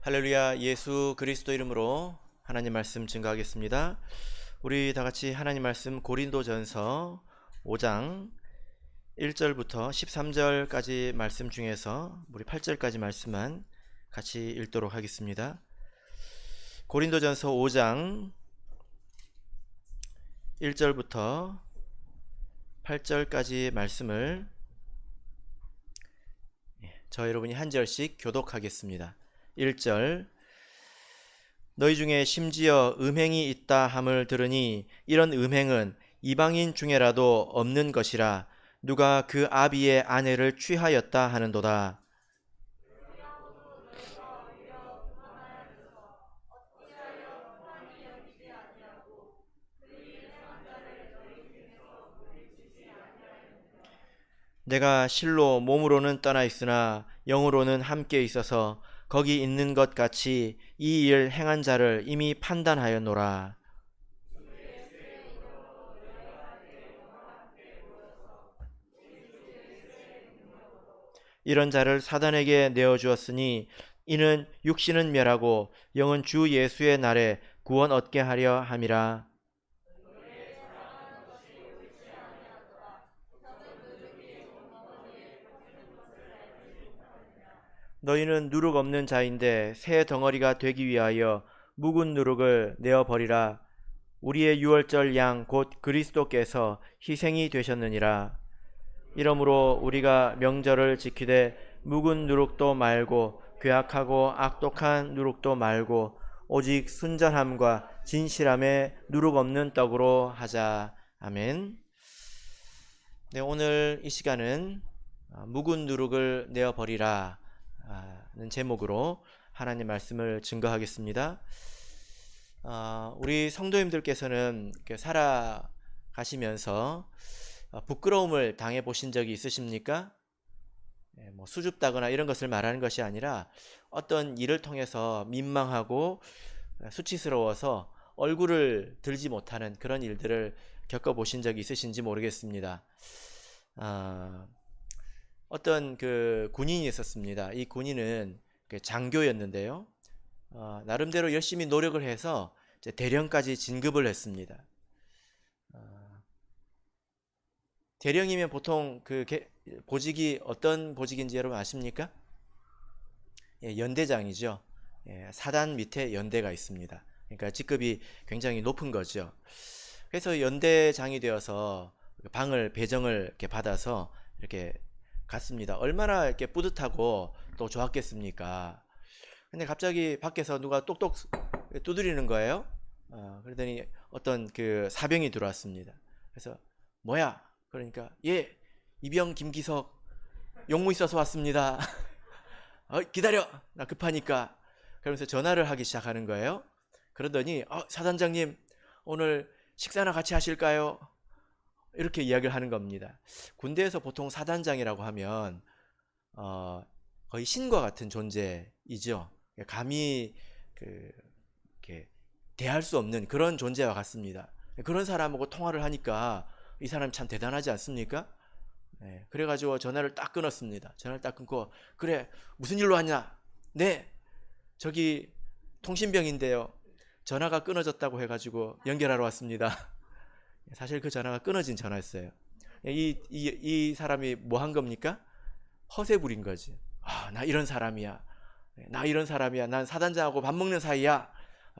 할렐루야. 예수 그리스도 이름으로 하나님 말씀 증거하겠습니다. 우리 다 같이 하나님 말씀 고린도전서 5장 1절부터 13절까지 말씀 중에서 우리 8절까지 말씀만 같이 읽도록 하겠습니다. 고린도전서 5장 1절부터 8절까지 말씀을 저 여러분이 한 절씩 교독하겠습니다. 1절. 너희 중에 심지어 음행이 있다 함을 들으니 이런 음행은 이방인 중에라도 없는 것이라 누가 그 아비의 아내를 취하였다 하는도다. 내가 실로 몸으로는 떠나 있으나 영으로는 함께 있어서 거기 있는 것 같이 이 일 행한 자를 이미 판단하였노라. 이런 자를 사단에게 내어주었으니 이는 육신은 멸하고 영은 주 예수의 날에 구원 얻게 하려 함이라. 너희는 누룩 없는 자인데 새 덩어리가 되기 위하여 묵은 누룩을 내어 버리라. 우리의 유월절 양 곧 그리스도께서 희생이 되셨느니라. 이러므로 우리가 명절을 지키되 묵은 누룩도 말고 괴악하고 악독한 누룩도 말고 오직 순전함과 진실함에 누룩 없는 떡으로 하자. 아멘. 네, 오늘 이 시간은 묵은 누룩을 내어 버리라 는 제목으로 하나님 말씀을 증거하겠습니다. 우리 성도님들께서는 살아가시면서 부끄러움을 당해 보신 적이 있으십니까? 수줍다거나 이런 것을 말하는 것이 아니라 어떤 일을 통해서 민망하고 수치스러워서 얼굴을 들지 못하는 그런 일들을 겪어보신 적이 있으신지 모르겠습니다. 어떤 그 군인이 있었습니다. 이 군인은 장교였는데요. 나름대로 열심히 노력을 해서 이제 대령까지 진급을 했습니다. 대령이면 보통 그 보직이 어떤 보직인지 여러분 아십니까? 연대장이죠. 사단 밑에 연대가 있습니다. 그러니까 직급이 굉장히 높은 거죠. 그래서 연대장이 되어서 방을 배정을 이렇게 받아서 이렇게 갔습니다. 얼마나 이렇게 뿌듯하고 또 좋았겠습니까? 근데 갑자기 밖에서 누가 똑똑 두드리는 거예요. 그러더니 어떤 그 사병이 들어왔습니다. 그래서 뭐야? 그러니까 예, 이병 김기석 용무 있어서 왔습니다. 기다려, 나 급하니까. 그러면서 전화를 하기 시작하는 거예요. 그러더니 사단장님 오늘 식사나 같이 하실까요? 이렇게 이야기를 하는 겁니다. 군대에서 보통 사단장이라고 하면 거의 신과 같은 존재이죠. 감히 이렇게 대할 수 없는 그런 존재와 같습니다. 그런 사람하고 통화를 하니까 이 사람 참 대단하지 않습니까? 그래가지고 전화를 딱 끊었습니다. 전화를 딱 끊고 그래 무슨 일로 왔냐? 네 저기 통신병인데요. 전화가 끊어졌다고 해가지고 연결하러 왔습니다. 사실 그 전화가 끊어진 전화였어요. 이 사람이 뭐 한 겁니까? 허세 부린 거지. 나 이런 사람이야. 나 이런 사람이야. 난 사단장하고 밥 먹는 사이야.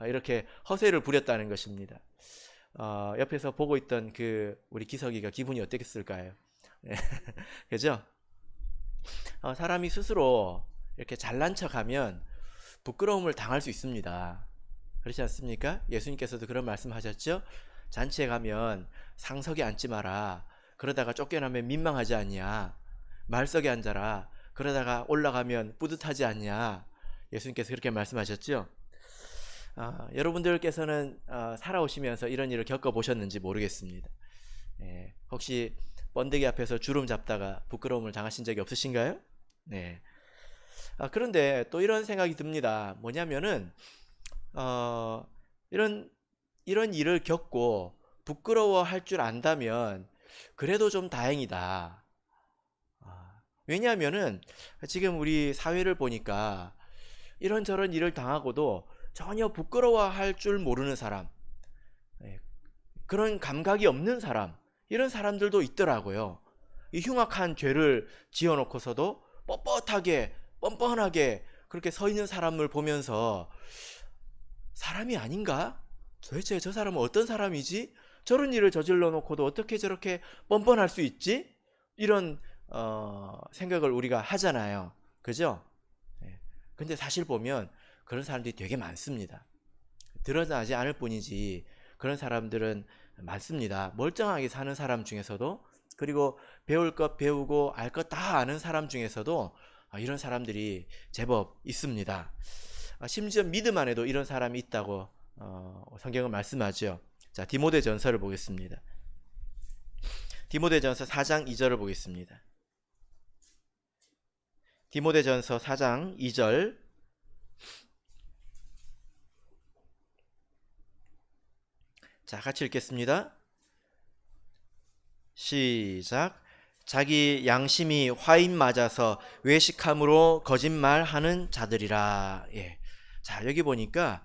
이렇게 허세를 부렸다는 것입니다. 옆에서 보고 있던 그 우리 기석이가 기분이 어땠을까요? 그죠? 사람이 스스로 이렇게 잘난 척하면 부끄러움을 당할 수 있습니다. 그렇지 않습니까? 예수님께서도 그런 말씀하셨죠? 잔치에 가면 상석에 앉지 마라. 그러다가 쫓겨나면 민망하지 않냐. 말석에 앉아라. 그러다가 올라가면 뿌듯하지 않냐. 예수님께서 그렇게 말씀하셨죠? 여러분들께서는 살아오시면서 이런 일을 겪어보셨는지 모르겠습니다. 혹시 번데기 앞에서 주름 잡다가 부끄러움을 당하신 적이 없으신가요? 네. 그런데 또 이런 생각이 듭니다. 뭐냐면은 이런 일을 겪고 부끄러워할 줄 안다면 그래도 좀 다행이다. 왜냐하면은 지금 우리 사회를 보니까 이런저런 일을 당하고도 전혀 부끄러워할 줄 모르는 사람, 예, 그런 감각이 없는 사람, 이런 사람들도 있더라고요. 이 흉악한 죄를 지어놓고서도 뻣뻣하게 뻔뻔하게 그렇게 서 있는 사람을 보면서 사람이 아닌가? 도대체 저 사람은 어떤 사람이지? 저런 일을 저질러 놓고도 어떻게 저렇게 뻔뻔할 수 있지? 이런 생각을 우리가 하잖아요. 그죠? 예. 근데 사실 보면 그런 사람들이 되게 많습니다. 드러나지 않을 뿐이지 그런 사람들은 많습니다. 멀쩡하게 사는 사람 중에서도, 그리고 배울 것 배우고 알 것 다 아는 사람 중에서도 이런 사람들이 제법 있습니다. 심지어 믿음 안에도 이런 사람이 있다고 성경은 말씀하죠. 자, 디모데전서를 보겠습니다. 디모데전서 4장 2절을 보겠습니다. 디모데전서 4장 2절. 자, 같이 읽겠습니다. 시작. 자기 양심이 화인 맞아서 외식함으로 거짓말하는 자들이라. 예. 자, 여기 보니까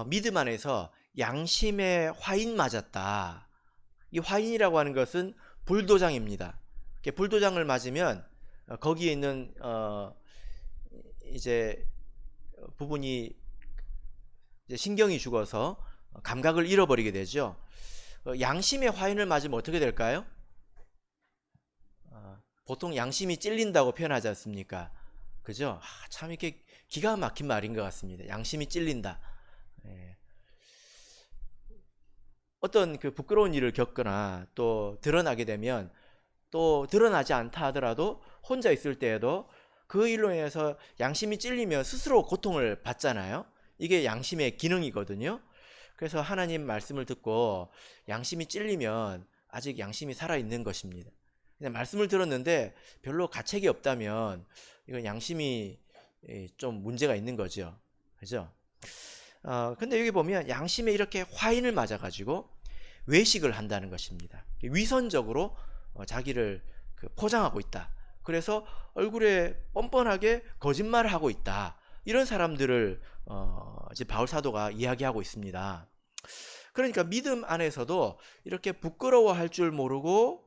믿음 안에서 양심에 화인 맞았다. 이 화인이라고 하는 것은 불도장입니다. 불도장을 맞으면 거기에 있는 이제 부분이 이제 신경이 죽어서 감각을 잃어버리게 되죠. 양심의 화인을 맞으면 어떻게 될까요? 보통 양심이 찔린다고 표현하지 않습니까? 그죠? 참 이렇게 기가 막힌 말인 것 같습니다. 양심이 찔린다. 예. 어떤 그 부끄러운 일을 겪거나 또 드러나게 되면, 또 드러나지 않다 하더라도 혼자 있을 때에도 그 일로 인해서 양심이 찔리면 스스로 고통을 받잖아요. 이게 양심의 기능이거든요. 그래서 하나님 말씀을 듣고 양심이 찔리면 아직 양심이 살아있는 것입니다. 그냥 말씀을 들었는데 별로 가책이 없다면 이건 양심이 좀 문제가 있는 거죠. 그죠? 근데 여기 보면 양심에 이렇게 화인을 맞아가지고 외식을 한다는 것입니다. 위선적으로 자기를 포장하고 있다. 그래서 얼굴에 뻔뻔하게 거짓말을 하고 있다. 이런 사람들을 이제 바울 사도가 이야기하고 있습니다. 그러니까 믿음 안에서도 이렇게 부끄러워할 줄 모르고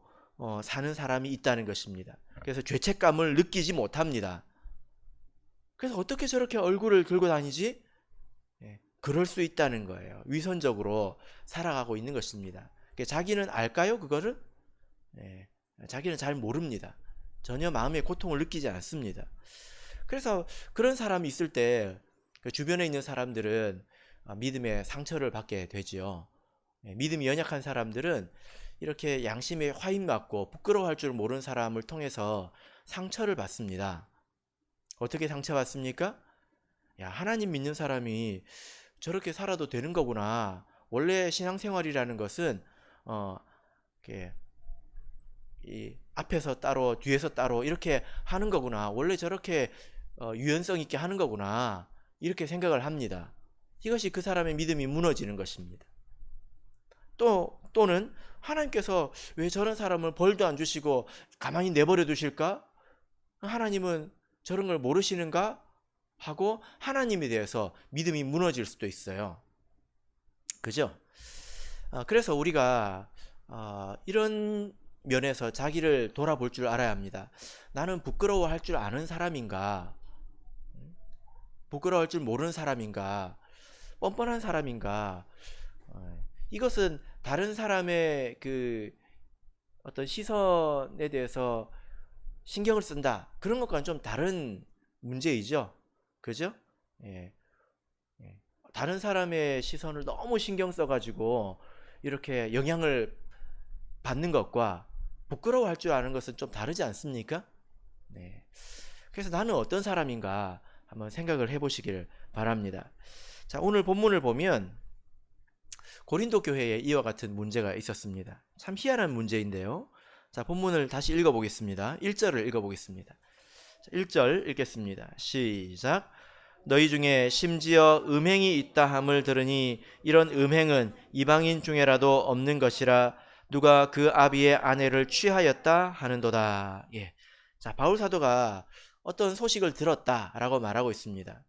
사는 사람이 있다는 것입니다. 그래서 죄책감을 느끼지 못합니다. 그래서 어떻게 저렇게 얼굴을 들고 다니지? 그럴 수 있다는 거예요. 위선적으로 살아가고 있는 것입니다. 자기는 알까요? 그거를? 자기는 잘 모릅니다. 전혀 마음의 고통을 느끼지 않습니다. 그래서 그런 사람이 있을 때 주변에 있는 사람들은 믿음의 상처를 받게 되지요. 믿음이 연약한 사람들은 이렇게 양심에 화인 맞고 부끄러워할 줄 모르는 사람을 통해서 상처를 받습니다. 어떻게 상처받습니까? 야, 하나님 믿는 사람이 저렇게 살아도 되는 거구나. 원래 신앙생활이라는 것은 이렇게 이 앞에서 따로 뒤에서 따로 이렇게 하는 거구나. 원래 저렇게 유연성 있게 하는 거구나. 이렇게 생각을 합니다. 이것이 그 사람의 믿음이 무너지는 것입니다. 또는 하나님께서 왜 저런 사람을 벌도 안 주시고 가만히 내버려 두실까? 하나님은 저런 걸 모르시는가? 하고 하나님에 대해서 믿음이 무너질 수도 있어요. 그죠? 그래서 우리가 이런 면에서 자기를 돌아볼 줄 알아야 합니다. 나는 부끄러워할 줄 아는 사람인가? 부끄러워할 줄 모르는 사람인가? 뻔뻔한 사람인가? 이것은 다른 사람의 그 어떤 시선에 대해서 신경을 쓴다, 그런 것과는 좀 다른 문제이죠. 그죠? 다른 사람의 시선을 너무 신경 써가지고 이렇게 영향을 받는 것과 부끄러워할 줄 아는 것은 좀 다르지 않습니까? 그래서 나는 어떤 사람인가 한번 생각을 해보시길 바랍니다. 자, 오늘 본문을 보면 고린도 교회에 이와 같은 문제가 있었습니다. 참 희한한 문제인데요. 자, 본문을 다시 읽어보겠습니다. 1절을 읽어보겠습니다. 1절 읽겠습니다. 시작. 너희 중에 심지어 음행이 있다 함을 들으니 이런 음행은 이방인 중에라도 없는 것이라 누가 그 아비의 아내를 취하였다 하는도다. 자, 바울 사도가 어떤 소식을 들었다라고 말하고 있습니다.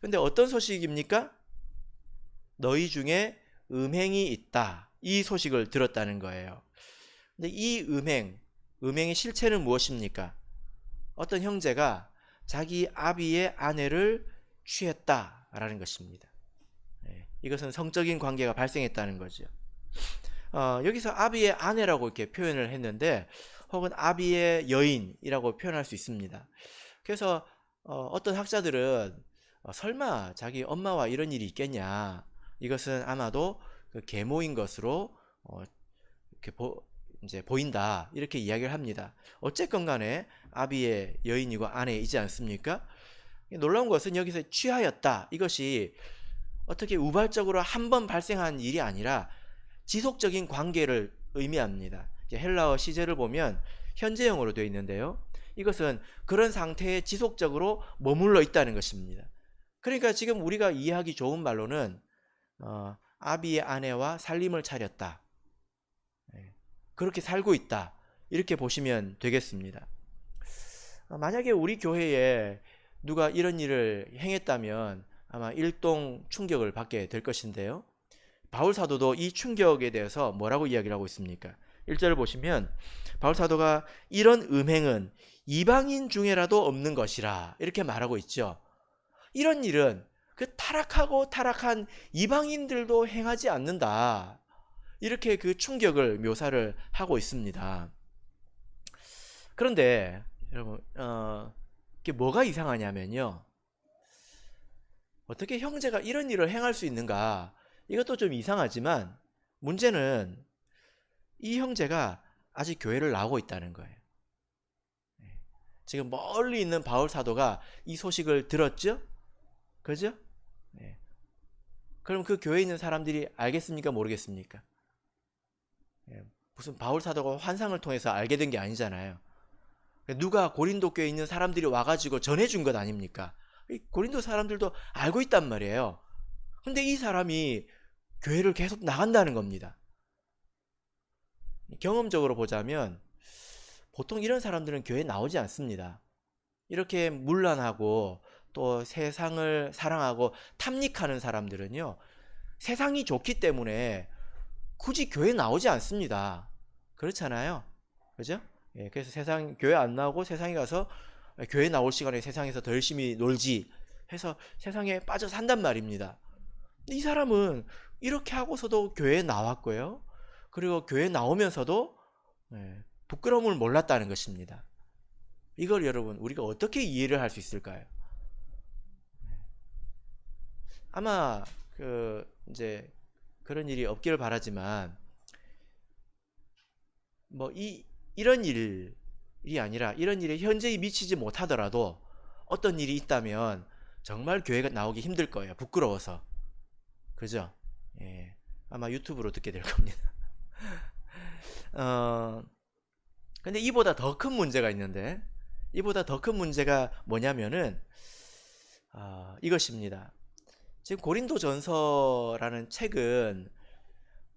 근데 어떤 소식입니까? 너희 중에 음행이 있다. 이 소식을 들었다는 거예요. 근데 이 음행의 실체는 무엇입니까? 어떤 형제가 자기 아비의 아내를 취했다라는 것입니다. 이것은 성적인 관계가 발생했다는 거죠. 여기서 아비의 아내라고 이렇게 표현을 했는데, 혹은 아비의 여인이라고 표현할 수 있습니다. 그래서 어떤 학자들은 설마 자기 엄마와 이런 일이 있겠냐, 이것은 아마도 그 계모인 것으로 이렇게 이제 보인다, 이렇게 이야기를 합니다. 어쨌건 간에 아비의 여인이고 아내이지 않습니까? 놀라운 것은 여기서 취하였다, 이것이 어떻게 우발적으로 한 번 발생한 일이 아니라 지속적인 관계를 의미합니다. 헬라어 시제를 보면 현재형으로 되어 있는데요, 이것은 그런 상태에 지속적으로 머물러 있다는 것입니다. 그러니까 지금 우리가 이해하기 좋은 말로는 아비의 아내와 살림을 차렸다, 그렇게 살고 있다, 이렇게 보시면 되겠습니다. 만약에 우리 교회에 누가 이런 일을 행했다면 아마 일동 충격을 받게 될 것인데요, 바울 사도도 이 충격에 대해서 뭐라고 이야기를 하고 있습니까? 1절을 보시면 바울 사도가 이런 음행은 이방인 중에라도 없는 것이라, 이렇게 말하고 있죠. 이런 일은 그 타락하고 타락한 이방인들도 행하지 않는다, 이렇게 그 충격을 묘사를 하고 있습니다. 그런데 여러분, 이게 뭐가 이상하냐면요, 어떻게 형제가 이런 일을 행할 수 있는가, 이것도 좀 이상하지만 문제는 이 형제가 아직 교회를 나오고 있다는 거예요. 지금 멀리 있는 바울 사도가 이 소식을 들었죠? 그죠? 그럼 그 교회에 있는 사람들이 알겠습니까? 모르겠습니까? 무슨 바울 사도가 환상을 통해서 알게 된 게 아니잖아요. 누가 고린도 교회에 있는 사람들이 와가지고 전해준 것 아닙니까? 고린도 사람들도 알고 있단 말이에요. 근데 이 사람이 교회를 계속 나간다는 겁니다. 경험적으로 보자면 보통 이런 사람들은 교회에 나오지 않습니다. 이렇게 문란하고 또 세상을 사랑하고 탐닉하는 사람들은요, 세상이 좋기 때문에 굳이 교회에 나오지 않습니다. 그렇잖아요. 그죠? 그래서 교회 안 나오고 세상에 가서 교회 나올 시간에 세상에서 더 열심히 놀지 해서 세상에 빠져 산단 말입니다. 이 사람은 이렇게 하고서도 교회에 나왔고요, 그리고 교회에 나오면서도 부끄러움을 몰랐다는 것입니다. 이걸 여러분, 우리가 어떻게 이해를 할 수 있을까요? 아마 이제 그런 일이 없기를 바라지만, 뭐 이런 일이 아니라 이런 일에 현저히 미치지 못하더라도 어떤 일이 있다면 정말 교회가 나오기 힘들 거예요. 부끄러워서. 그죠? 아마 유튜브로 듣게 될 겁니다. 근데 이보다 더 큰 문제가 있는데, 이보다 더 큰 문제가 뭐냐면은 이것입니다. 지금 고린도전서라는 책은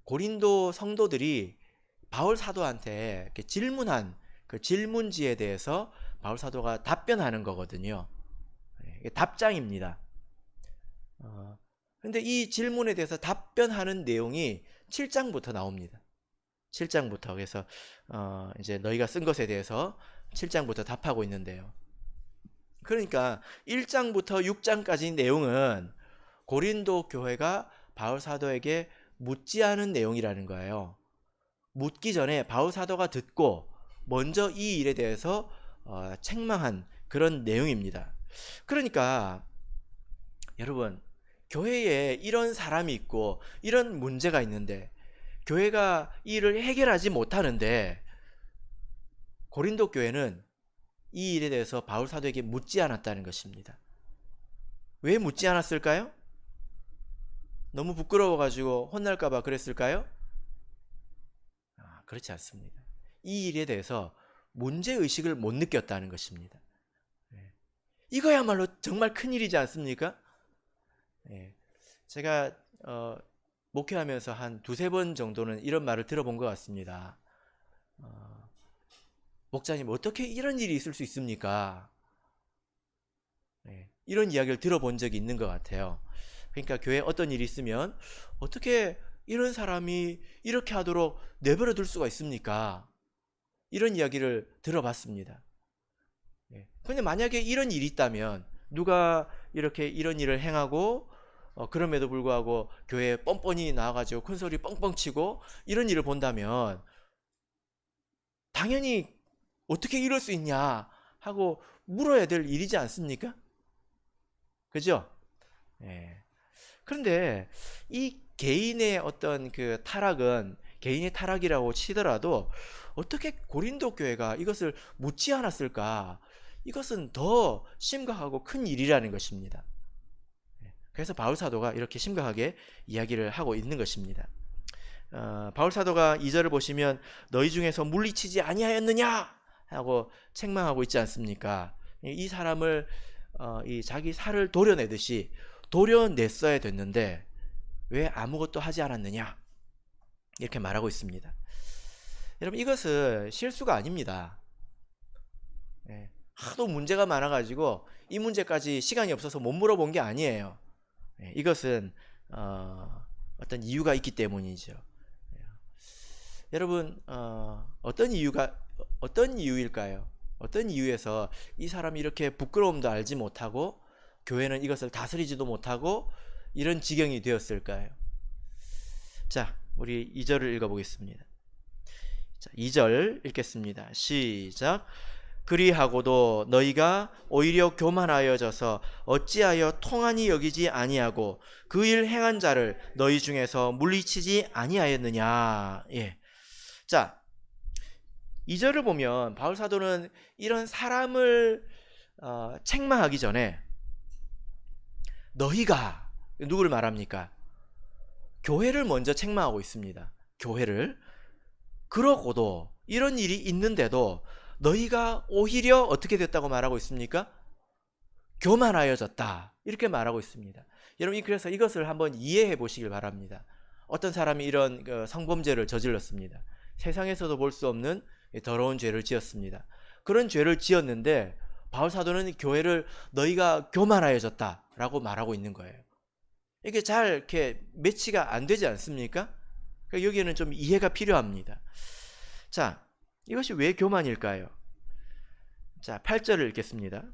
고린도 성도들이 바울 사도한테 이렇게 질문한 그 질문지에 대해서 바울 사도가 답변하는 거거든요. 이게 답장입니다. 근데 이 질문에 대해서 답변하는 내용이 7장부터 나옵니다. 7장부터. 그래서 이제 너희가 쓴 것에 대해서 7장부터 답하고 있는데요. 그러니까 1장부터 6장까지 내용은 고린도 교회가 바울 사도에게 묻지 않은 내용이라는 거예요. 묻기 전에 바울 사도가 듣고 먼저 이 일에 대해서 책망한 그런 내용입니다. 그러니까 여러분, 교회에 이런 사람이 있고 이런 문제가 있는데 교회가 이 일을 해결하지 못하는데, 고린도 교회는 이 일에 대해서 바울 사도에게 묻지 않았다는 것입니다. 왜 묻지 않았을까요? 너무 부끄러워가지고 혼날까봐 그랬을까요? 그렇지 않습니다. 이 일에 대해서 문제의식을 못 느꼈다는 것입니다. 이거야말로 정말 큰일이지 않습니까? 제가 목회하면서 한 두세 번 정도는 이런 말을 들어본 것 같습니다. 목사님, 어떻게 이런 일이 있을 수 있습니까? 이런 이야기를 들어본 적이 있는 것 같아요. 그러니까 교회에 어떤 일이 있으면 어떻게 이런 사람이 이렇게 하도록 내버려 둘 수가 있습니까? 이런 이야기를 들어봤습니다. 근데 만약에 이런 일이 있다면 누가 이렇게 이런 일을 행하고 그럼에도 불구하고 교회에 뻔뻔히 나와가지고 큰소리 뻥뻥 치고 이런 일을 본다면 당연히 어떻게 이럴 수 있냐 하고 물어야 될 일이지 않습니까? 그죠? 예. 그런데 이 개인의 어떤 그 타락은 개인의 타락이라고 치더라도 어떻게 고린도 교회가 이것을 묻지 않았을까? 이것은 더 심각하고 큰 일이라는 것입니다. 그래서 바울 사도가 이렇게 심각하게 이야기를 하고 있는 것입니다. 바울 사도가 2절을 보시면 너희 중에서 물리치지 아니하였느냐 하고 책망하고 있지 않습니까? 이 사람을 이 자기 살을 도려내듯이 도려냈어야 됐는데 왜 아무것도 하지 않았느냐 이렇게 말하고 있습니다. 여러분 이것은 실수가 아닙니다. 하도 문제가 많아가지고 이 문제까지 시간이 없어서 못 물어본 게 아니에요. 이것은 어떤 이유가 있기 때문이죠. 여러분 어떤 이유일까요? 어떤 이유에서 이 사람이 이렇게 부끄러움도 알지 못하고 교회는 이것을 다스리지도 못하고 이런 지경이 되었을까요? 자, 우리 2절을 읽어보겠습니다. 자, 2절 읽겠습니다. 시작. 그리하고도 너희가 오히려 교만하여져서 어찌하여 통한이 여기지 아니하고 그 일 행한 자를 너희 중에서 물리치지 아니하였느냐. 예. 자, 2절을 보면 바울 사도는 이런 사람을 책망하기 전에 너희가 누구를 말합니까? 교회를 먼저 책망하고 있습니다. 교회를. 그러고도 이런 일이 있는데도 너희가 오히려 어떻게 됐다고 말하고 있습니까? 교만하여졌다. 이렇게 말하고 있습니다. 여러분 그래서 이것을 한번 이해해 보시길 바랍니다. 어떤 사람이 이런 성범죄를 저질렀습니다. 세상에서도 볼 수 없는 더러운 죄를 지었습니다. 그런 죄를 지었는데 바울 사도는 교회를 너희가 교만하여졌다라고 말하고 있는 거예요. 이게 잘 이렇게 매치가 안 되지 않습니까? 그러니까 여기에는 좀 이해가 필요합니다. 자, 이것이 왜 교만일까요? 자, 8절을 읽겠습니다.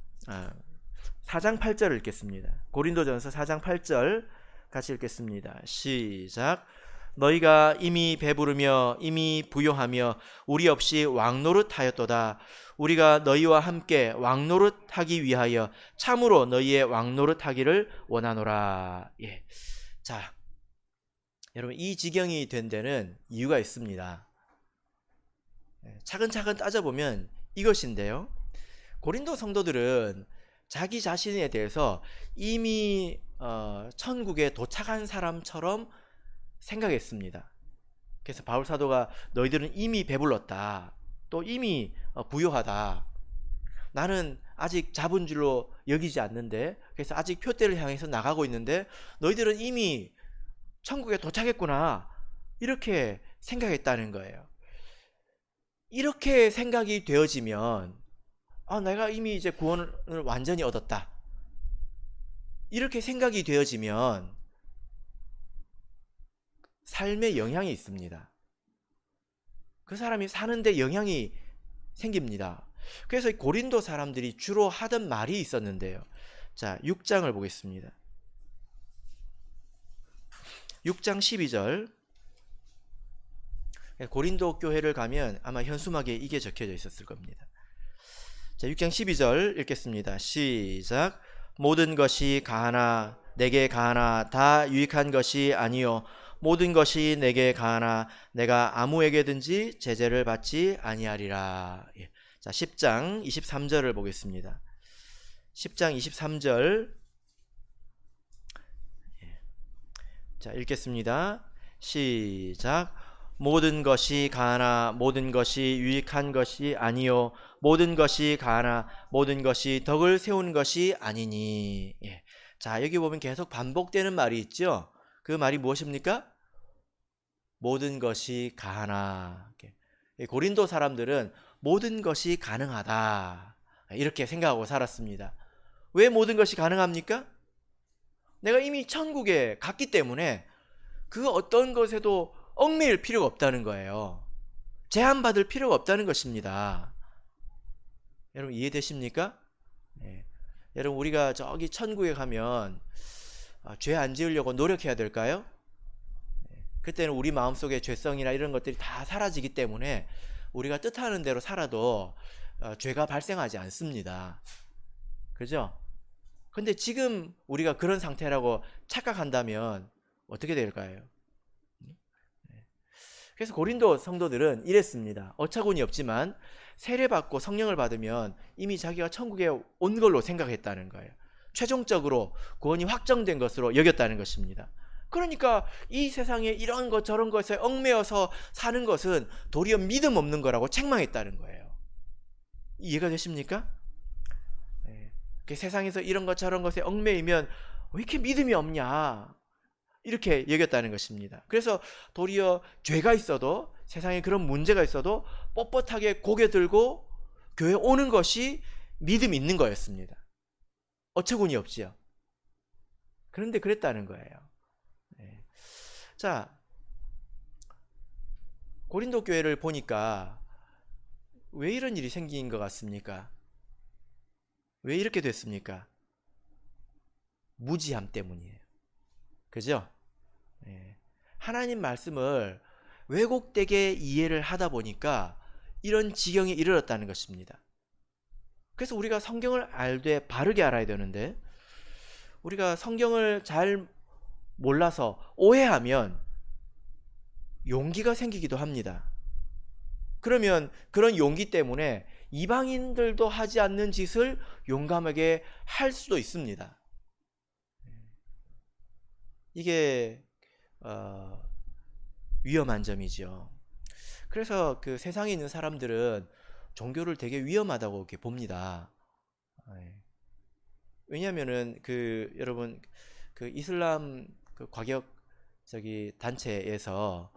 4장 8절을 읽겠습니다. 고린도전서 4장 8절 같이 읽겠습니다. 시작. 너희가 이미 배부르며 이미 부요하며 우리 없이 왕노릇하였도다. 우리가 너희와 함께 왕노릇하기 위하여 참으로 너희의 왕노릇하기를 원하노라. 예. 자, 여러분 이 지경이 된 데는 이유가 있습니다. 차근차근 따져보면 이것인데요. 고린도 성도들은 자기 자신에 대해서 이미 천국에 도착한 사람처럼 생각했습니다. 그래서 바울 사도가 너희들은 이미 배불렀다. 또 이미 부요하다. 나는 아직 자본줄로 여기지 않는데 그래서 아직 표대를 향해서 나가고 있는데 너희들은 이미 천국에 도착했구나. 이렇게 생각했다는 거예요. 이렇게 생각이 되어지면 내가 이미 이제 구원을 완전히 얻었다. 이렇게 생각이 되어지면 삶에 영향이 있습니다. 그 사람이 사는데 영향이 생깁니다. 그래서 고린도 사람들이 주로 하던 말이 있었는데요. 자, 6장을 보겠습니다. 6장 12절. 고린도 교회를 가면 아마 현수막에 이게 적혀져 있었을 겁니다. 자, 6장 12절 읽겠습니다. 시작. 모든 것이 가하나 내게 가하나 다 유익한 것이 아니요 모든 것이 내게 가하나 내가 아무에게든지 제재를 받지 아니하리라. 예. 자, 10장 23절을 보겠습니다. 10장 23절. 예. 자, 읽겠습니다. 시작. 모든 것이 가하나 모든 것이 유익한 것이 아니요 모든 것이 가하나 모든 것이 덕을 세운 것이 아니니. 예. 자, 여기 보면 계속 반복되는 말이 있죠. 그 말이 무엇입니까? 모든 것이 가하나. 고린도 사람들은 모든 것이 가능하다 이렇게 생각하고 살았습니다. 왜 모든 것이 가능합니까? 내가 이미 천국에 갔기 때문에 그 어떤 것에도 얽매일 필요가 없다는 거예요. 제한받을 필요가 없다는 것입니다. 여러분 이해되십니까? 네. 여러분 우리가 저기 천국에 가면 죄 안 지으려고 노력해야 될까요? 그때는 우리 마음속에 죄성이나 이런 것들이 다 사라지기 때문에 우리가 뜻하는 대로 살아도 죄가 발생하지 않습니다. 그죠? 근데 지금 우리가 그런 상태라고 착각한다면 어떻게 될까요? 그래서 고린도 성도들은 이랬습니다. 어처구니 없지만 세례받고 성령을 받으면 이미 자기가 천국에 온 걸로 생각했다는 거예요. 최종적으로 구원이 확정된 것으로 여겼다는 것입니다. 그러니까 이 세상에 이런 것 저런 것에 얽매여서 사는 것은 도리어 믿음 없는 거라고 책망했다는 거예요. 이해가 되십니까? 세상에서 이런 것 저런 것에 얽매이면 왜 이렇게 믿음이 없냐 이렇게 여겼다는 것입니다. 그래서 도리어 죄가 있어도 세상에 그런 문제가 있어도 뻣뻣하게 고개 들고 교회 오는 것이 믿음이 있는 거였습니다. 어처구니 없지요. 그런데 그랬다는 거예요. 자, 고린도 교회를 보니까 왜 이런 일이 생긴 것 같습니까? 왜 이렇게 됐습니까? 무지함 때문이에요. 그죠? 하나님 말씀을 왜곡되게 이해를 하다 보니까 이런 지경에 이르렀다는 것입니다. 그래서 우리가 성경을 알되 바르게 알아야 되는데 우리가 성경을 잘 몰라서 오해하면 용기가 생기기도 합니다. 그러면 그런 용기 때문에 이방인들도 하지 않는 짓을 용감하게 할 수도 있습니다. 이게 위험한 점이죠. 그래서 그 세상에 있는 사람들은 종교를 되게 위험하다고 이렇게 봅니다. 왜냐하면은 여러분 그 이슬람 그 과격 단체에서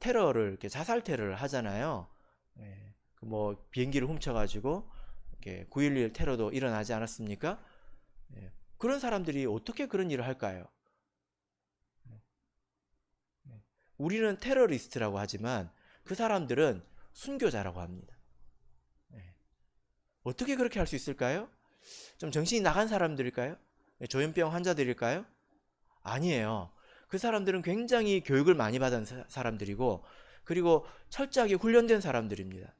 테러를 이렇게 자살 테러를 하잖아요. 뭐 비행기를 훔쳐가지고 이렇게 9.11 테러도 일어나지 않았습니까? 그런 사람들이 어떻게 그런 일을 할까요? 우리는 테러리스트라고 하지만 그 사람들은 순교자라고 합니다. 어떻게 그렇게 할 수 있을까요? 좀 정신이 나간 사람들일까요? 조현병 환자들일까요? 아니에요. 그 사람들은 굉장히 교육을 많이 받은 사람들이고 그리고 철저하게 훈련된 사람들입니다.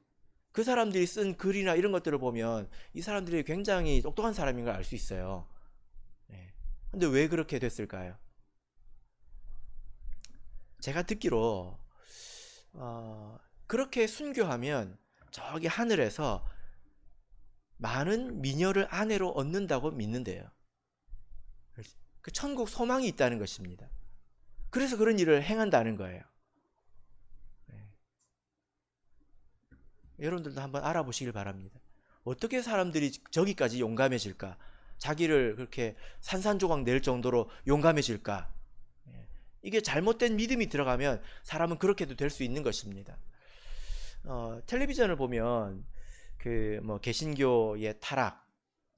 그 사람들이 쓴 글이나 이런 것들을 보면 이 사람들이 굉장히 똑똑한 사람인 걸 알 수 있어요. 근데 왜 그렇게 됐을까요? 제가 듣기로 그렇게 순교하면 저기 하늘에서 많은 미녀를 아내로 얻는다고 믿는데요. 그 천국 소망이 있다는 것입니다. 그래서 그런 일을 행한다는 거예요. 여러분들도 한번 알아보시길 바랍니다. 어떻게 사람들이 저기까지 용감해질까? 자기를 그렇게 산산조각 낼 정도로 용감해질까? 이게 잘못된 믿음이 들어가면 사람은 그렇게도 될 수 있는 것입니다. 텔레비전을 보면 뭐 개신교의 타락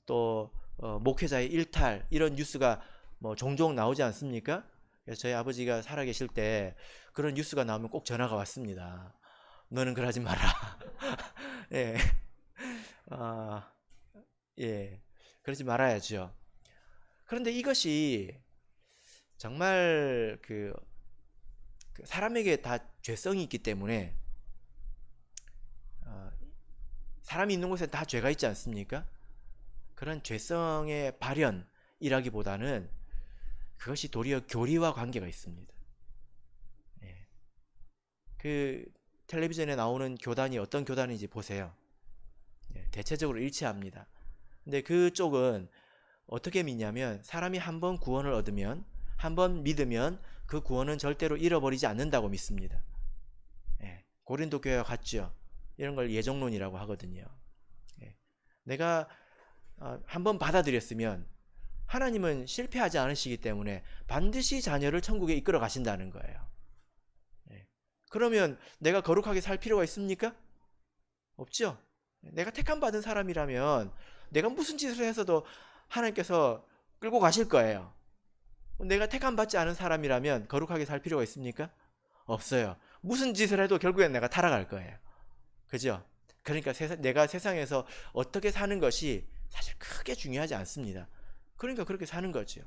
또 목회자의 일탈 이런 뉴스가 뭐 종종 나오지 않습니까? 그래서 저희 아버지가 살아계실 때 그런 뉴스가 나오면 꼭 전화가 왔습니다. 너는 그러지 마라. 예. 예. 그러지 말아야죠. 그런데 이것이 정말 그 사람에게 다 죄성이 있기 때문에 사람이 있는 곳에 다 죄가 있지 않습니까? 그런 죄성의 발현이라기보다는 그것이 도리어 교리와 관계가 있습니다. 그 텔레비전에 나오는 교단이 어떤 교단인지 보세요. 대체적으로 일치합니다. 근데 그쪽은 어떻게 믿냐면 사람이 한번 구원을 얻으면 한번 믿으면 그 구원은 절대로 잃어버리지 않는다고 믿습니다. 고린도 교회와 같죠. 이런 걸 예정론이라고 하거든요. 내가 한번 받아들였으면 하나님은 실패하지 않으시기 때문에 반드시 자녀를 천국에 이끌어 가신다는 거예요. 그러면 내가 거룩하게 살 필요가 있습니까? 없죠. 내가 택함 받은 사람이라면 내가 무슨 짓을 해서도 하나님께서 끌고 가실 거예요. 내가 택함 받지 않은 사람이라면 거룩하게 살 필요가 있습니까? 없어요. 무슨 짓을 해도 결국엔 내가 타락할 거예요. 그죠? 그러니까 내가 세상에서 어떻게 사는 것이 사실 크게 중요하지 않습니다. 그러니까 그렇게 사는 거죠.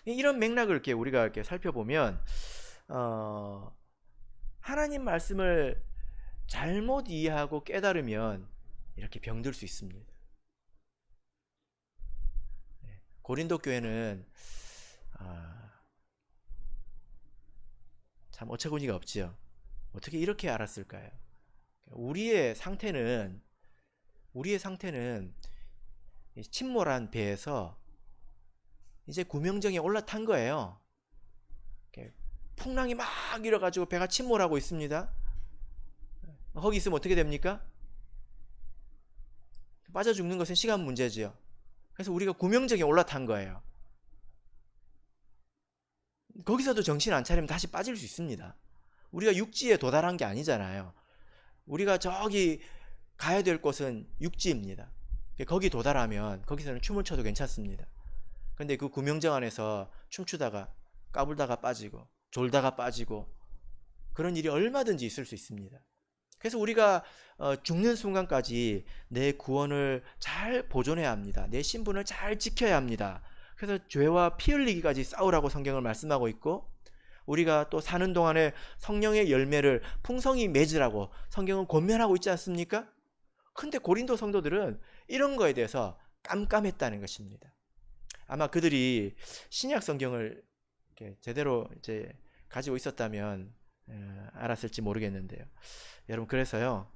이런 맥락을 이렇게 우리가 이렇게 살펴보면 하나님 말씀을 잘못 이해하고 깨달으면 이렇게 병들 수 있습니다. 고린도 교회는 참 어처구니가 없지요. 어떻게 이렇게 알았을까요? 우리의 상태는 침몰한 배에서 이제 구명정에 올라탄 거예요. 풍랑이 막 일어가지고 배가 침몰하고 있습니다. 거기 있으면 어떻게 됩니까? 빠져 죽는 것은 시간 문제지요. 그래서 우리가 구명정에 올라탄 거예요. 거기서도 정신 안 차리면 다시 빠질 수 있습니다. 우리가 육지에 도달한 게 아니잖아요. 우리가 저기 가야 될 곳은 육지입니다. 거기 도달하면 거기서는 춤을 춰도 괜찮습니다. 근데 그 구명정 안에서 춤추다가 까불다가 빠지고 졸다가 빠지고 그런 일이 얼마든지 있을 수 있습니다. 그래서 우리가 죽는 순간까지 내 구원을 잘 보존해야 합니다. 내 신분을 잘 지켜야 합니다. 그래서 죄와 피 흘리기까지 싸우라고 성경을 말씀하고 있고, 우리가 또 사는 동안에 성령의 열매를 풍성히 맺으라고 성경은 권면하고 있지 않습니까? 근데 고린도 성도들은 이런 거에 대해서 깜깜했다는 것입니다. 아마 그들이 신약 성경을 제대로 이제 가지고 있었다면 알았을지 모르겠는데요. 여러분, 그래서요,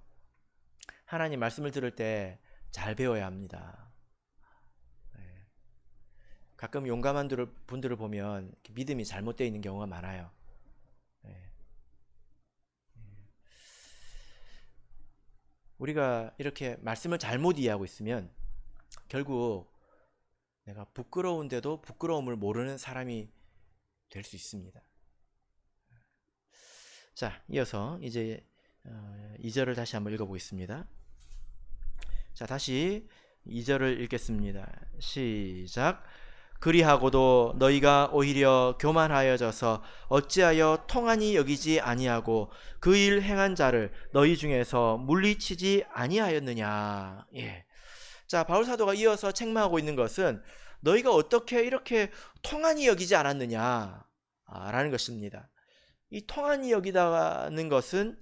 하나님 말씀을 들을 때 잘 배워야 합니다. 가끔 용감한 분들을 보면 믿음이 잘못되어 있는 경우가 많아요. 우리가 이렇게 말씀을 잘못 이해하고 있으면 결국 내가 부끄러운데도 부끄러움을 모르는 사람이 될 수 있습니다. 자, 이어서 이제 2절을 다시 한번 읽어보겠습니다. 자, 다시 2절을 읽겠습니다. 시작. 그리하고도 너희가 오히려 교만하여져서 어찌하여 통한이 여기지 아니하고 그 일 행한 자를 너희 중에서 물리치지 아니하였느냐. 예. 자, 바울 사도가 이어서 책망하고 있는 것은 너희가 어떻게 이렇게 통한이 여기지 않았느냐 라는 것입니다. 이 통한이 여기다는 것은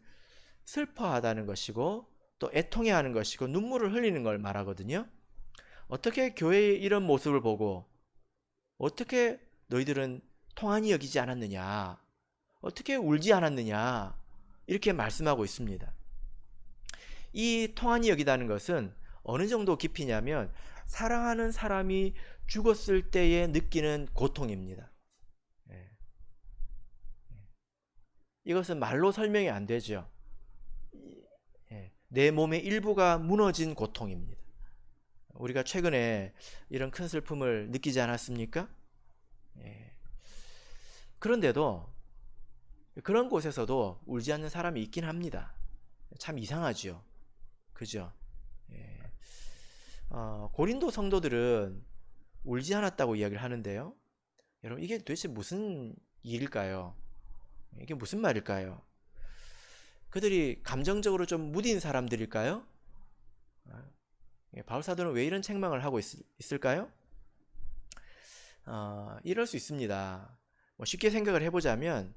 슬퍼하다는 것이고 또 애통해하는 것이고 눈물을 흘리는 걸 말하거든요. 어떻게 교회의 이런 모습을 보고 어떻게 너희들은 통한이 여기지 않았느냐, 어떻게 울지 않았느냐, 이렇게 말씀하고 있습니다. 이 통한이 여기다는 것은 어느 정도 깊이냐면 사랑하는 사람이 죽었을 때에 느끼는 고통입니다. 이것은 말로 설명이 안 되죠. 내 몸의 일부가 무너진 고통입니다. 우리가 최근에 이런 큰 슬픔을 느끼지 않았습니까? 그런데도 그런 곳에서도 울지 않는 사람이 있긴 합니다. 참 이상하죠. 그죠? 고린도 성도들은 울지 않았다고 이야기를 하는데요. 여러분, 이게 도대체 무슨 일일까요? 이게 무슨 말일까요? 그들이 감정적으로 좀 무딘 사람들일까요? 바울 사도는 왜 이런 책망을 하고 있을까요? 이럴 수 있습니다. 쉽게 생각을 해보자면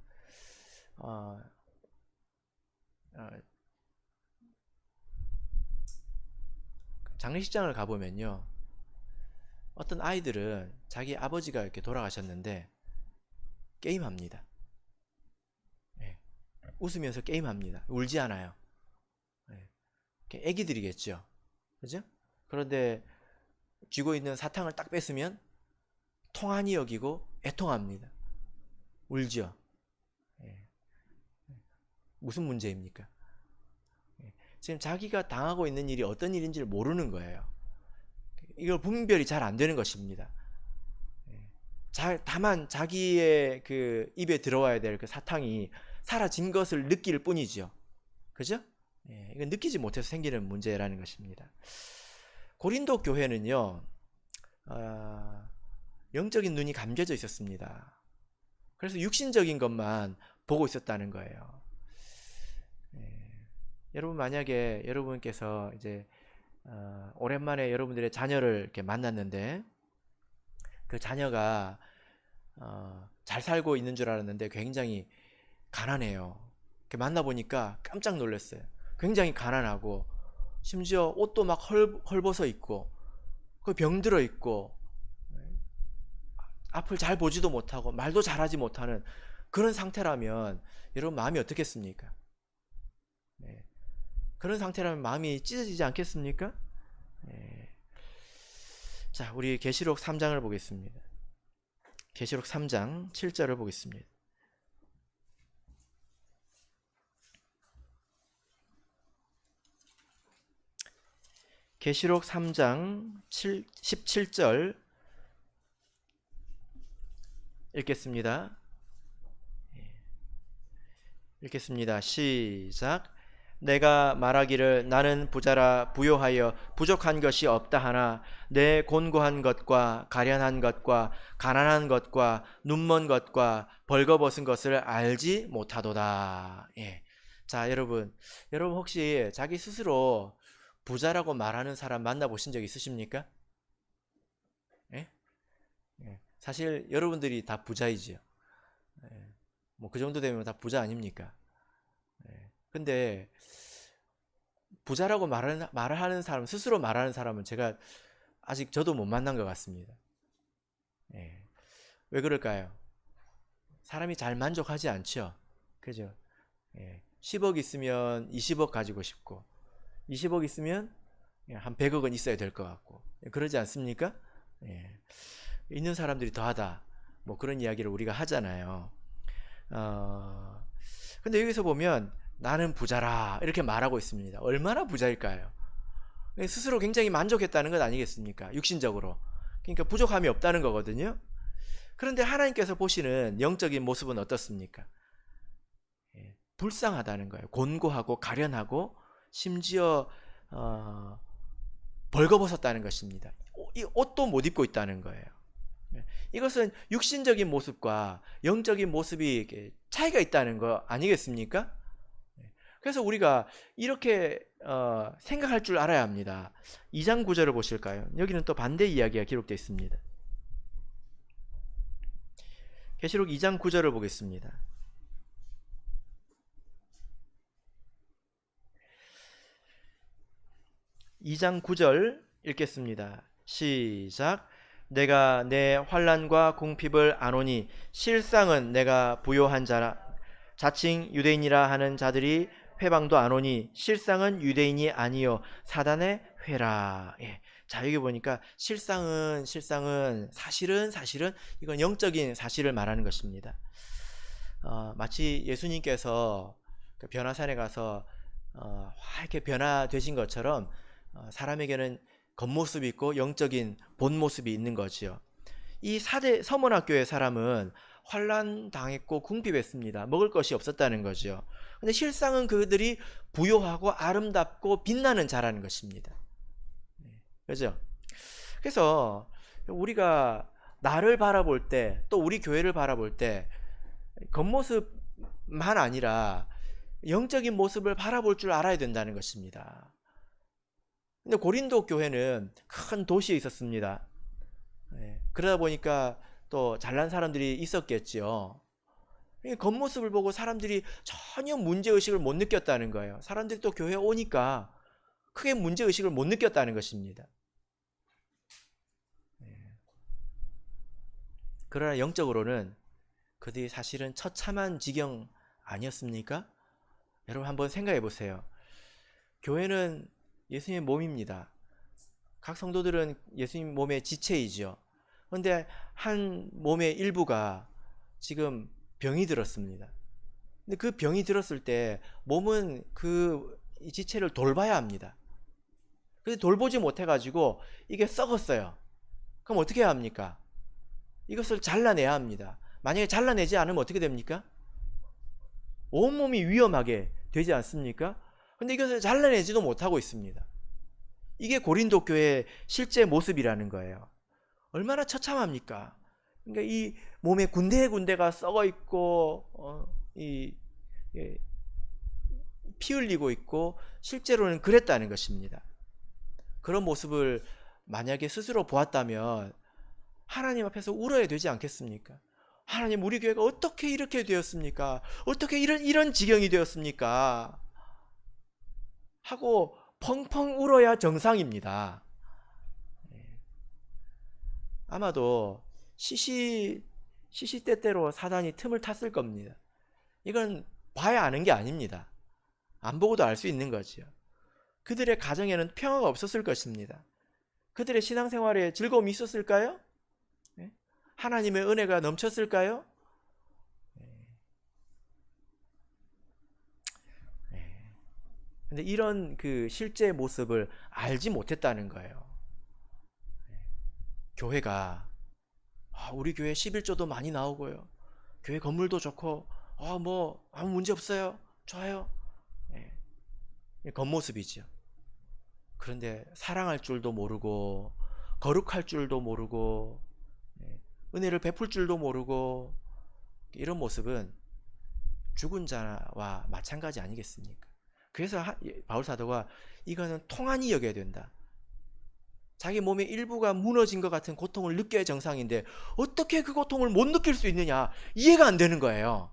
장례식장을 가보면요, 어떤 아이들은 자기 아버지가 이렇게 돌아가셨는데 게임합니다. 웃으면서 게임합니다. 울지 않아요. 애기들이겠죠. 그죠? 그런데 쥐고 있는 사탕을 딱 뺐으면 통한이 여기고 애통합니다. 울죠. 무슨 문제입니까? 지금 자기가 당하고 있는 일이 어떤 일인지를 모르는 거예요. 이걸 분별이 잘 안 되는 것입니다. 다만 자기의 그 입에 들어와야 될 그 사탕이 사라진 것을 느낄 뿐이죠. 그죠? 이건 느끼지 못해서 생기는 문제라는 것입니다. 고린도 교회는요, 영적인 눈이 감겨져 있었습니다. 그래서 육신적인 것만 보고 있었다는 거예요. 여러분, 만약에 여러분께서 이제 오랜만에 여러분들의 자녀를 이렇게 만났는데 그 자녀가 잘 살고 있는 줄 알았는데 굉장히 가난해요. 이렇게 만나보니까 깜짝 놀랐어요. 굉장히 가난하고 심지어 옷도 막 헐벗어 있고 병들어 있고 앞을 잘 보지도 못하고 말도 잘하지 못하는 그런 상태라면 여러분 마음이 어떻겠습니까? 그런 상태라면 마음이 찢어지지 않겠습니까? 자, 우리 계시록 3장을 보겠습니다. 계시록 3장 7절을 보겠습니다. 계시록 3장 17절 읽겠습니다. 읽겠습니다. 시작. 내가 말하기를 나는 부자라 부요하여 부족한 것이 없다 하나 내 곤고한 것과 가련한 것과 가난한 것과 눈먼 것과 벌거벗은 것을 알지 못하도다. 자, 여러분 혹시 자기 스스로 부자라고 말하는 사람 만나보신 적 있으십니까? 사실 여러분들이 다 부자이지요. 뭐 그 정도 되면 다 부자 아닙니까? 근데 부자라고 말을 하는 사람, 스스로 말하는 사람은 제가 아직 저도 못 만난 것 같습니다. 왜 그럴까요? 사람이 잘 만족하지 않죠. 그죠? 10억 있으면 20억 가지고 싶고 20억 있으면 한 100억은 있어야 될 것 같고 그러지 않습니까? 있는 사람들이 더하다, 뭐 그런 이야기를 우리가 하잖아요. 근데 여기서 보면 나는 부자라 이렇게 말하고 있습니다. 얼마나 부자일까요? 스스로 굉장히 만족했다는 것 아니겠습니까? 육신적으로. 그러니까 부족함이 없다는 거거든요. 그런데 하나님께서 보시는 영적인 모습은 어떻습니까? 불쌍하다는 거예요. 곤고하고 가련하고 심지어 벌거벗었다는 것입니다. 이 옷도 못 입고 있다는 거예요. 이것은 육신적인 모습과 영적인 모습이 차이가 있다는 거 아니겠습니까? 그래서 우리가 이렇게 생각할 줄 알아야 합니다. 2장 9절을 보실까요? 여기는 또 반대 이야기가 기록되어 있습니다. 계시록 2장 9절을 보겠습니다. 2장 9절 읽겠습니다. 시작. 내가 내 환난과 궁핍을 아노니 실상은 내가 부요한 자라. 자칭 유대인이라 하는 자들이 회방도 아노니 실상은 유대인이 아니요 사단의 회라. 자, 여기 보니까 실상은 사실은 이건 영적인 사실을 말하는 것입니다. 마치 예수님께서 그 변화산에 가서 이렇게 변화되신 것처럼 사람에게는 겉모습이 있고 영적인 본 모습이 있는 거지요. 이 서문학교의 사람은 환난 당했고 궁핍했습니다. 먹을 것이 없었다는 거죠. 근데 실상은 그들이 부요하고 아름답고 빛나는 자라는 것입니다. 그렇죠? 그래서 우리가 나를 바라볼 때, 또 우리 교회를 바라볼 때 겉모습만 아니라 영적인 모습을 바라볼 줄 알아야 된다는 것입니다. 근데 고린도 교회는 큰 도시에 있었습니다. 그러다 보니까 또 잘난 사람들이 있었겠지요. 겉모습을 보고 사람들이 전혀 문제의식을 못 느꼈다는 거예요. 사람들이 또 교회에 오니까 크게 문제의식을 못 느꼈다는 것입니다. 그러나 영적으로는 그들이 사실은 처참한 지경 아니었습니까? 여러분 한번 생각해 보세요. 교회는 예수님의 몸입니다. 각 성도들은 예수님 몸의 지체이죠. 그런데 한 몸의 일부가 지금 병이 들었습니다. 근데 그 병이 들었을 때 몸은 그 지체를 돌봐야 합니다. 근데 돌보지 못해가지고 이게 썩었어요. 그럼 어떻게 해야 합니까? 이것을 잘라내야 합니다. 만약에 잘라내지 않으면 어떻게 됩니까? 온몸이 위험하게 되지 않습니까? 근데 이것을 잘라내지도 못하고 있습니다. 이게 고린도 교회의 실제 모습이라는 거예요. 얼마나 처참합니까? 그러니까 이 몸에 군데군데가 썩어 있고 예, 피 흘리고 있고 실제로는 그랬다는 것입니다. 그런 모습을 만약에 스스로 보았다면 하나님 앞에서 울어야 되지 않겠습니까? 하나님, 우리 교회가 어떻게 이렇게 되었습니까? 어떻게 이런 지경이 되었습니까? 하고 펑펑 울어야 정상입니다. 아마도 시시때때로 사단이 틈을 탔을 겁니다. 이건 봐야 아는 게 아닙니다. 안 보고도 알 수 있는 거죠. 그들의 가정에는 평화가 없었을 것입니다. 그들의 신앙생활에 즐거움이 있었을까요? 하나님의 은혜가 넘쳤을까요? 근데 이런 그 실제 모습을 알지 못했다는 거예요. 교회가 우리 교회 11조도 많이 나오고요. 교회 건물도 좋고 뭐 아무 문제 없어요. 좋아요. 겉모습이죠. 그런데 사랑할 줄도 모르고 거룩할 줄도 모르고 은혜를 베풀 줄도 모르고 이런 모습은 죽은 자와 마찬가지 아니겠습니까? 그래서 바울 사도가 이거는 통한이 여겨야 된다. 자기 몸의 일부가 무너진 것 같은 고통을 느껴야 정상인데 어떻게 그 고통을 못 느낄 수 있느냐, 이해가 안 되는 거예요.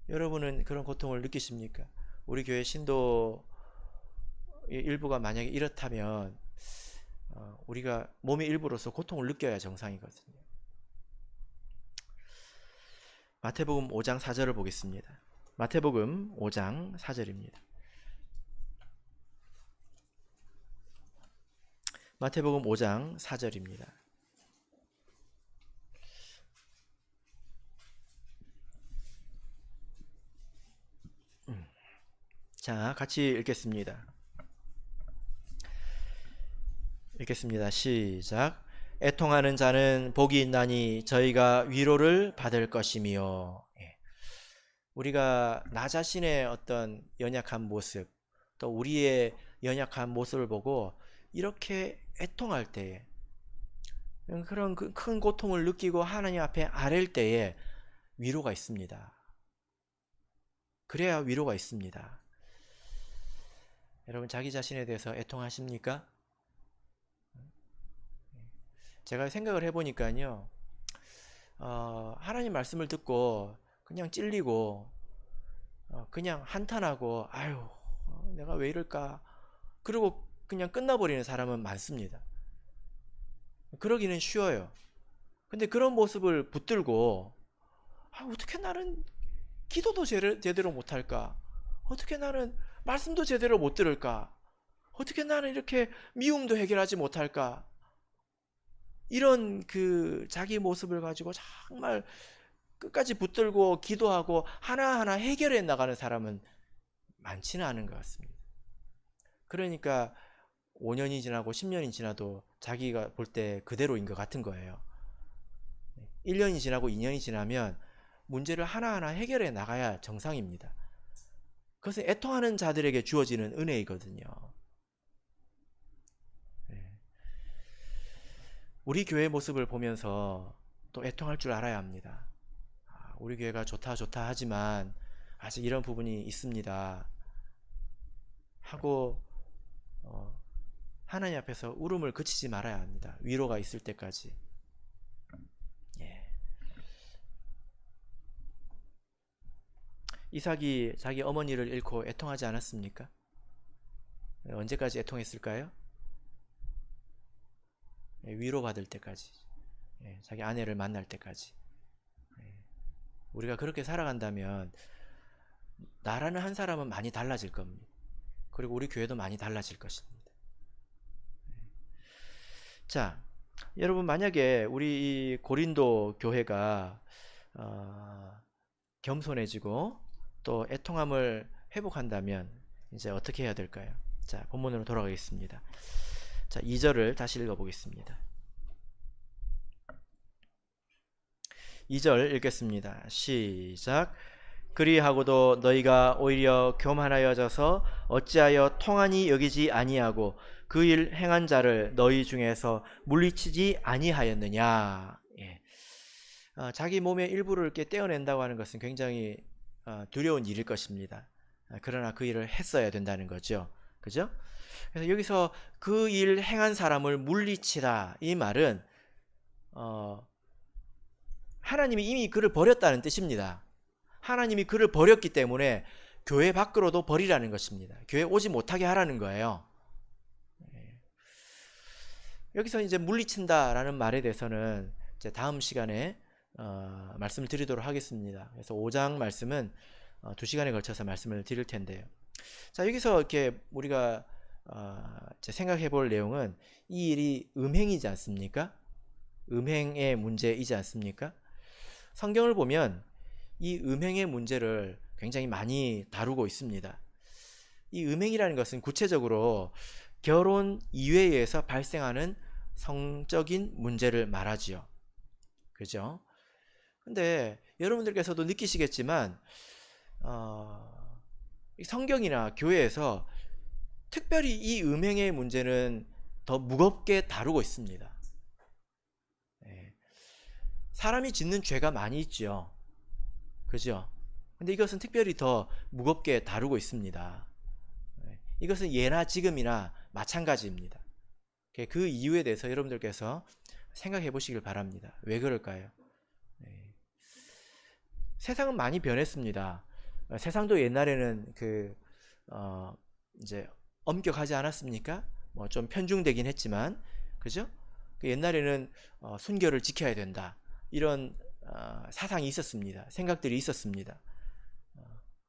여러분은 그런 고통을 느끼십니까? 우리 교회 신도 일부가 만약에 이렇다면 우리가 몸의 일부로서 고통을 느껴야 정상이거든요. 마태복음 5장 4절을 보겠습니다. 마태복음 5장 4절입니다. 마태복음 5장 4절입니다. 자, 같이 읽겠습니다. 읽겠습니다. 시작. 애통하는 자는 복이 있나니 저희가 위로를 받을 것이며. 우리가 나 자신의 어떤 연약한 모습, 또 우리의 연약한 모습을 보고 이렇게 애통할 때에, 그런 큰 고통을 느끼고 하나님 앞에 아랠 때에 위로가 있습니다. 그래야 위로가 있습니다. 여러분, 자기 자신에 대해서 애통하십니까? 제가 생각을 해보니까요, 하나님 말씀을 듣고 그냥 찔리고 그냥 한탄하고 아유 내가 왜 이럴까, 그리고 그냥 끝나버리는 사람은 많습니다. 그러기는 쉬워요. 근데 그런 모습을 붙들고 어떻게 나는 기도도 제대로 못할까, 어떻게 나는 말씀도 제대로 못 들을까, 어떻게 나는 이렇게 미움도 해결하지 못할까, 이런 그 자기 모습을 가지고 정말 끝까지 붙들고 기도하고 하나하나 해결해 나가는 사람은 많지는 않은 것 같습니다. 그러니까 5년이 지나고 10년이 지나도 자기가 볼 때 그대로인 것 같은 거예요. 1년이 지나고 2년이 지나면 문제를 하나하나 해결해 나가야 정상입니다. 그것은 애통하는 자들에게 주어지는 은혜이거든요. 우리 교회 모습을 보면서 또 애통할 줄 알아야 합니다. 우리 교회가 좋다 하지만 아직 이런 부분이 있습니다 하고 하나님 앞에서 울음을 그치지 말아야 합니다. 위로가 있을 때까지. 이삭이 자기 어머니를 잃고 애통하지 않았습니까? 언제까지 애통했을까요? 위로받을 때까지, 자기 아내를 만날 때까지. 우리가 그렇게 살아간다면 나라는 한 사람은 많이 달라질 겁니다. 그리고 우리 교회도 많이 달라질 것입니다. 자, 여러분, 만약에 우리 이 고린도 교회가 겸손해지고 또 애통함을 회복한다면 이제 어떻게 해야 될까요? 자, 본문으로 돌아가겠습니다. 자, 2절을 다시 읽어보겠습니다. 2절 읽겠습니다. 시작. 그리하고도 너희가 오히려 교만하여져서 어찌하여 통한이 여기지 아니하고 그 일 행한 자를 너희 중에서 물리치지 아니하였느냐. 예. 자기 몸의 일부를 이렇게 떼어낸다고 하는 것은 굉장히 두려운 일일 것입니다. 그러나 그 일을 했어야 된다는 거죠. 그죠? 그래서 여기서 그 일 행한 사람을 물리치라, 이 말은 하나님이 이미 그를 버렸다는 뜻입니다. 하나님이 그를 버렸기 때문에 교회 밖으로도 버리라는 것입니다. 교회 오지 못하게 하라는 거예요. 여기서 이제 물리친다라는 말에 대해서는 이제 다음 시간에 말씀을 드리도록 하겠습니다. 그래서 5장 말씀은 2시간에 걸쳐서 말씀을 드릴 텐데요. 자, 여기서 이렇게 우리가 생각해 볼 내용은 이 일이 음행이지 않습니까? 음행의 문제이지 않습니까? 성경을 보면 이 음행의 문제를 굉장히 많이 다루고 있습니다. 이 음행이라는 것은 구체적으로 결혼 이외에서 발생하는 성적인 문제를 말하지요. 그죠? 근데 여러분들께서도 느끼시겠지만 성경이나 교회에서 특별히 이 음행의 문제는 더 무겁게 다루고 있습니다. 사람이 짓는 죄가 많이 있죠. 그죠? 근데 이것은 특별히 더 무겁게 다루고 있습니다. 이것은 예나 지금이나 마찬가지입니다. 그 이유에 대해서 여러분들께서 생각해 보시길 바랍니다. 왜 그럴까요? 세상은 많이 변했습니다. 세상도 옛날에는 이제 엄격하지 않았습니까? 뭐 좀 편중되긴 했지만, 그죠? 옛날에는 순결을 지켜야 된다, 이런 사상이 있었습니다. 생각들이 있었습니다.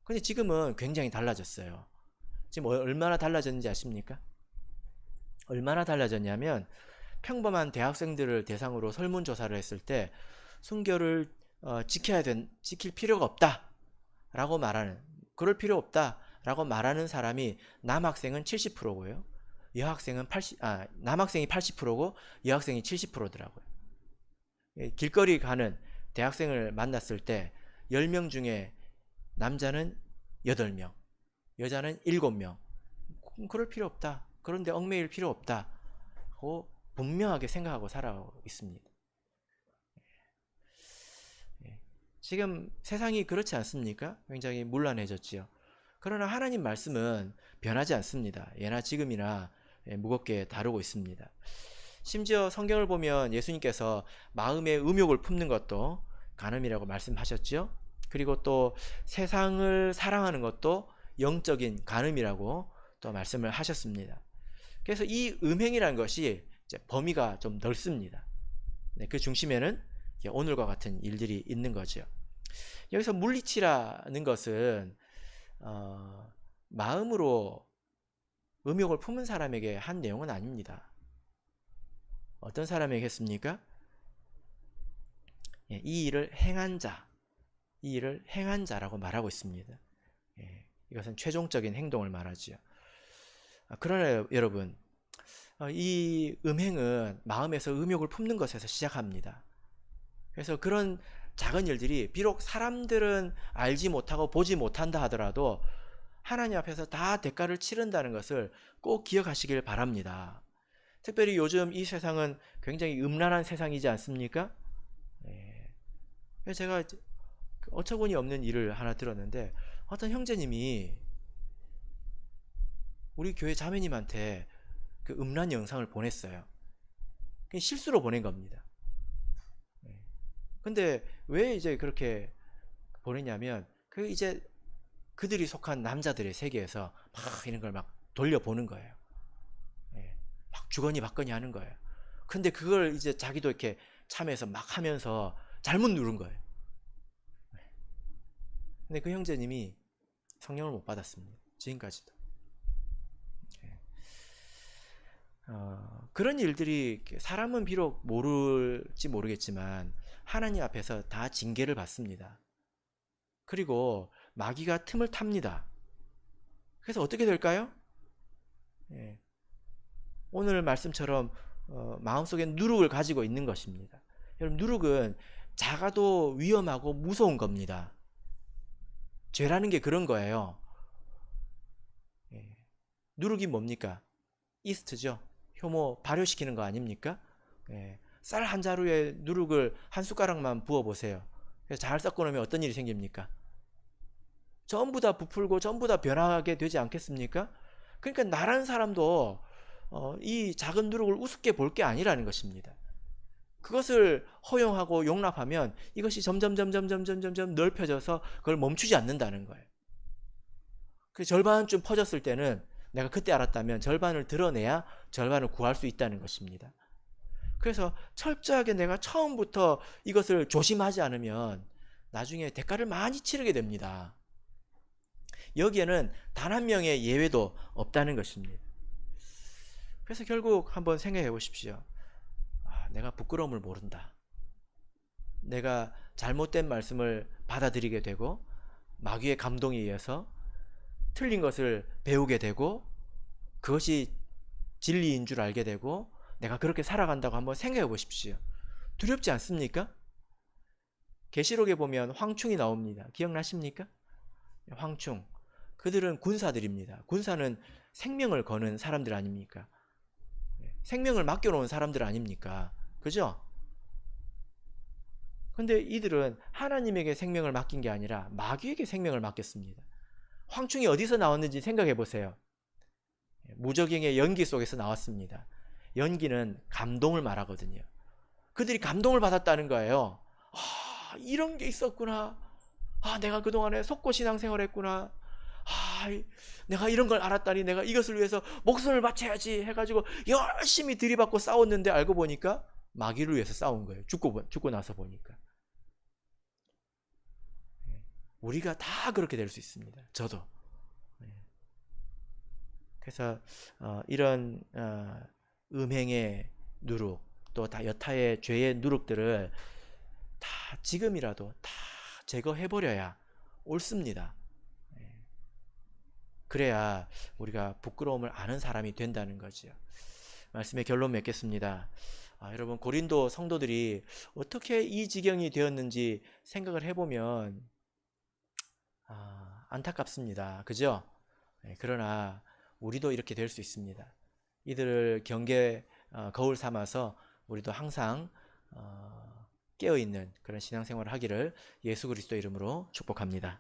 근데 지금은 굉장히 달라졌어요. 지금 얼마나 달라졌는지 아십니까? 얼마나 달라졌냐면, 평범한 대학생들을 대상으로 설문조사를 했을 때 순결을 지킬 필요가 없다 라고 말하는, 그럴 필요 없다 라고 말하는 사람이 남학생은 70%고요 남학생이 80%고 여학생이 70%더라고요 길거리 가는 대학생을 만났을 때 10명 중에 남자는 8명, 여자는 7명. 그럴 필요 없다, 그런데 얽매일 필요 없다 하고 분명하게 생각하고 살아가고 있습니다. 지금 세상이 그렇지 않습니까? 굉장히 문란해졌지요. 그러나 하나님 말씀은 변하지 않습니다. 예나 지금이나 무겁게 다루고 있습니다. 심지어 성경을 보면 예수님께서 마음의 음욕을 품는 것도 간음이라고 말씀하셨죠. 그리고 또 세상을 사랑하는 것도 영적인 간음이라고 또 말씀을 하셨습니다. 그래서 이 음행이라는 것이 이제 범위가 좀 넓습니다. 그 중심에는 오늘과 같은 일들이 있는 거죠. 여기서 물리치라는 것은 마음으로 음욕을 품은 사람에게 한 내용은 아닙니다. 어떤 사람에게겠습니까? 이 일을 행한 자, 이 일을 행한 자라고 말하고 있습니다. 이것은 최종적인 행동을 말하지요. 그러나 여러분, 이 음행은 마음에서 음욕을 품는 것에서 시작합니다. 그래서 그런 작은 일들이 비록 사람들은 알지 못하고 보지 못한다 하더라도 하나님 앞에서 다 대가를 치른다는 것을 꼭 기억하시길 바랍니다. 특별히 요즘 이 세상은 굉장히 음란한 세상이지 않습니까? 그래서 제가 어처구니 없는 일을 하나 들었는데, 어떤 형제님이 우리 교회 자매님한테 그 음란 영상을 보냈어요. 그냥 실수로 보낸 겁니다. 근데 왜 이제 그렇게 보냈냐면, 그 이제 그들이 속한 남자들의 세계에서 막 이런 걸 막 돌려보는 거예요. 막 주거니 받거니 하는 거예요. 근데 그걸 이제 자기도 이렇게 참여해서 막 하면서 잘못 누른 거예요. 근데 그 형제님이 성령을 못 받았습니다. 지금까지도. 그런 일들이 사람은 비록 모를지 모르겠지만 하나님 앞에서 다 징계를 받습니다. 그리고 마귀가 틈을 탑니다. 그래서 어떻게 될까요? 오늘 말씀처럼 마음속에 누룩을 가지고 있는 것입니다. 여러분, 누룩은 작아도 위험하고 무서운 겁니다. 죄라는 게 그런 거예요. 누룩이 뭡니까? 이스트죠. 효모 발효시키는 거 아닙니까? 예, 쌀 한 자루에 누룩을 한 숟가락만 부어 보세요. 잘 섞어 놓으면 어떤 일이 생깁니까? 전부 다 부풀고 전부 다 변하게 되지 않겠습니까? 그러니까 나라는 사람도 이 작은 누룩을 우습게 볼 게 아니라는 것입니다. 그것을 허용하고 용납하면 이것이 점점 넓혀져서 그걸 멈추지 않는다는 거예요. 그 절반쯤 퍼졌을 때는 내가 그때 알았다면 절반을 드러내야 절반을 구할 수 있다는 것입니다. 그래서 철저하게 내가 처음부터 이것을 조심하지 않으면 나중에 대가를 많이 치르게 됩니다. 여기에는 단 한 명의 예외도 없다는 것입니다. 그래서 결국 한번 생각해 보십시오. 내가 부끄러움을 모른다. 내가 잘못된 말씀을 받아들이게 되고 마귀의 감동에 의해서 틀린 것을 배우게 되고 그것이 진리인 줄 알게 되고 내가 그렇게 살아간다고 한번 생각해 보십시오. 두렵지 않습니까? 계시록에 보면 황충이 나옵니다. 기억나십니까? 황충. 그들은 군사들입니다. 군사는 생명을 거는 사람들 아닙니까? 생명을 맡겨놓은 사람들 아닙니까? 그죠? 근데 이들은 하나님에게 생명을 맡긴 게 아니라 마귀에게 생명을 맡겼습니다. 황충이 어디서 나왔는지 생각해 보세요. 무적행의 연기 속에서 나왔습니다. 연기는 감동을 말하거든요. 그들이 감동을 받았다는 거예요. 이런 게 있었구나. 내가 그동안에 속고 신앙생활 했구나. 내가 이런 걸 알았다니 내가 이것을 위해서 목숨을 바쳐야지 해가지고 열심히 들이받고 싸웠는데 알고 보니까 마귀를 위해서 싸운 거예요. 죽고 나서 보니까. 우리가 다 그렇게 될 수 있습니다. 저도. 그래서 이런 음행의 누룩 또 다 여타의 죄의 누룩들을 다 지금이라도 다 제거해버려야 옳습니다. 그래야 우리가 부끄러움을 아는 사람이 된다는 거죠. 말씀의 결론 맺겠습니다. 여러분 고린도 성도들이 어떻게 이 지경이 되었는지 생각을 해보면 안타깝습니다. 그죠? 그러나 우리도 이렇게 될 수 있습니다. 이들을 경계 거울 삼아서 우리도 항상 깨어있는 그런 신앙생활을 하기를 예수 그리스도 이름으로 축복합니다.